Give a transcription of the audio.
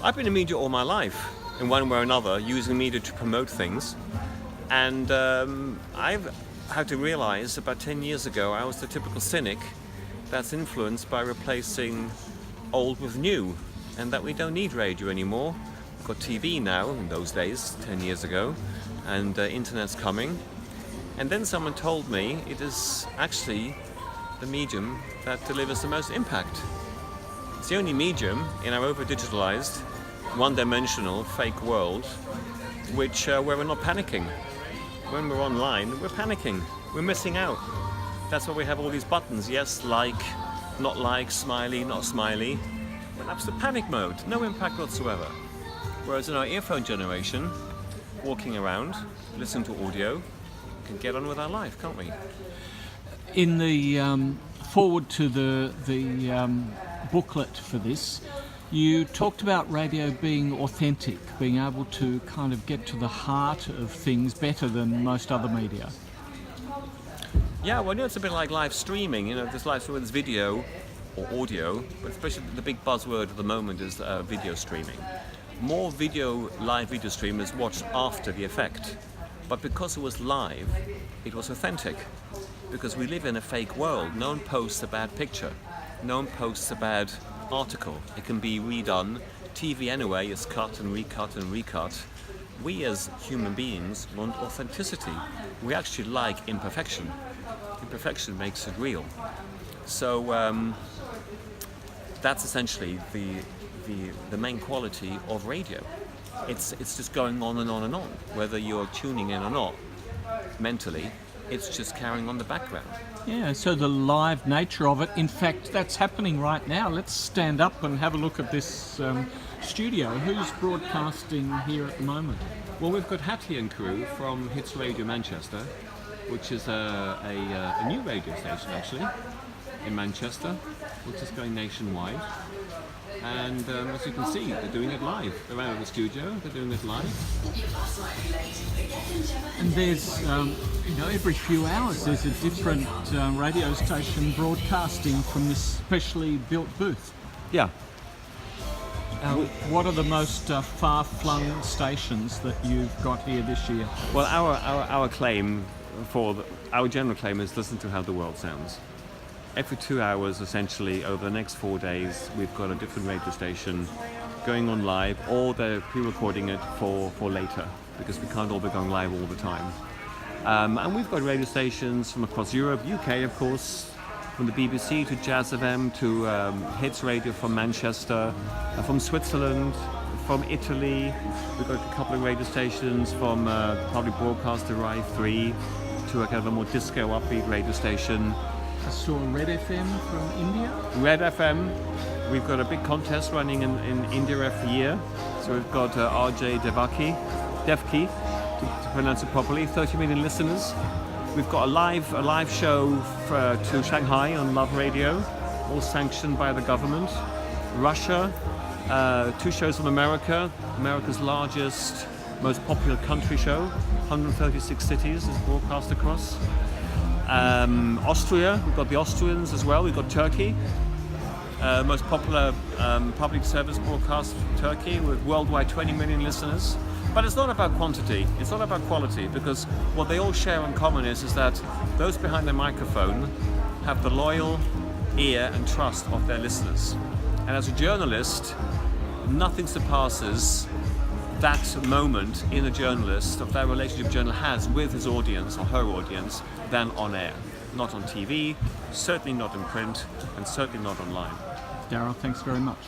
I've been in media all my life, in one way or another, using media to promote things. And I've had to realize about 10 years ago I was the typical cynic that's influenced by replacing old with new, and that we don't need radio anymore. We've got TV now, in those days, 10 years ago, and internet's coming. And then someone told me it is actually the medium that delivers the most impact. It's the only medium in our over-digitalized, one-dimensional, fake world where we're not panicking. When we're online, we're panicking. We're missing out. That's why we have all these buttons. Yes, like, smiley, not smiley. We're in absolute panic mode. No impact whatsoever. Whereas in our earphone generation, walking around, listening to audio, we can get on with our life, can't we? In the forward to the booklet for this, you talked about radio being authentic, being able to kind of get to the heart of things better than most other media. Yeah, well, it's a bit like live streaming. There's live streaming, there's video or audio, but especially the big buzzword at the moment is video streaming. More live video streamers watched after the effect, but because it was live, it was authentic. Because we live in a fake world. No one posts a bad picture. No one posts a bad article. It can be redone. TV anyway is cut and recut and recut. We as human beings want authenticity. We actually like imperfection. Imperfection makes it real. So that's essentially the main quality of radio. It's just going on and on and on. Whether you're tuning in or not, mentally, it's just carrying on the background. Yeah, so the live nature of it, in fact, that's happening right now. Let's stand up and have a look at this studio. Who's broadcasting here at the moment? Well, we've got Hattie and crew from Hits Radio Manchester, which is a new radio station actually in Manchester, which is going nationwide. And as you can see, they're doing it live. They're out of the studio, they're doing it live. And there's, every few hours there's a different radio station broadcasting from this specially built booth. Yeah. What are the most far-flung stations that you've got here this year? Well, our general claim is listen to how the world sounds. Every 2 hours, essentially, over the next 4 days, we've got a different radio station going on live, or they're pre-recording it for later, because we can't all be going live all the time. And we've got radio stations from across Europe, UK, of course, from the BBC to Jazz FM to Hits Radio from Manchester, from Switzerland, from Italy. We've got a couple of radio stations from public broadcaster Rai 3 to a kind of a more disco upbeat radio station. I saw Red FM from India. Red FM. We've got a big contest running in India every year. So we've got RJ Devki, to pronounce it properly, 30 million listeners. We've got a live show to Shanghai on Love Radio, all sanctioned by the government. Russia, 2 shows from America, America's largest, most popular country show, 136 cities is broadcast across. Austria, we've got the Austrians as well, we've got Turkey, most popular public service broadcast from Turkey with worldwide 20 million listeners. But it's not about quantity, it's not about quality, because what they all share in common is that those behind the microphone have the loyal ear and trust of their listeners. And as a journalist, nothing surpasses that moment in a journalist, of that relationship a journalist has with his audience or her audience, than on air. Not on TV, certainly not in print, and certainly not online. Daryl, thanks very much.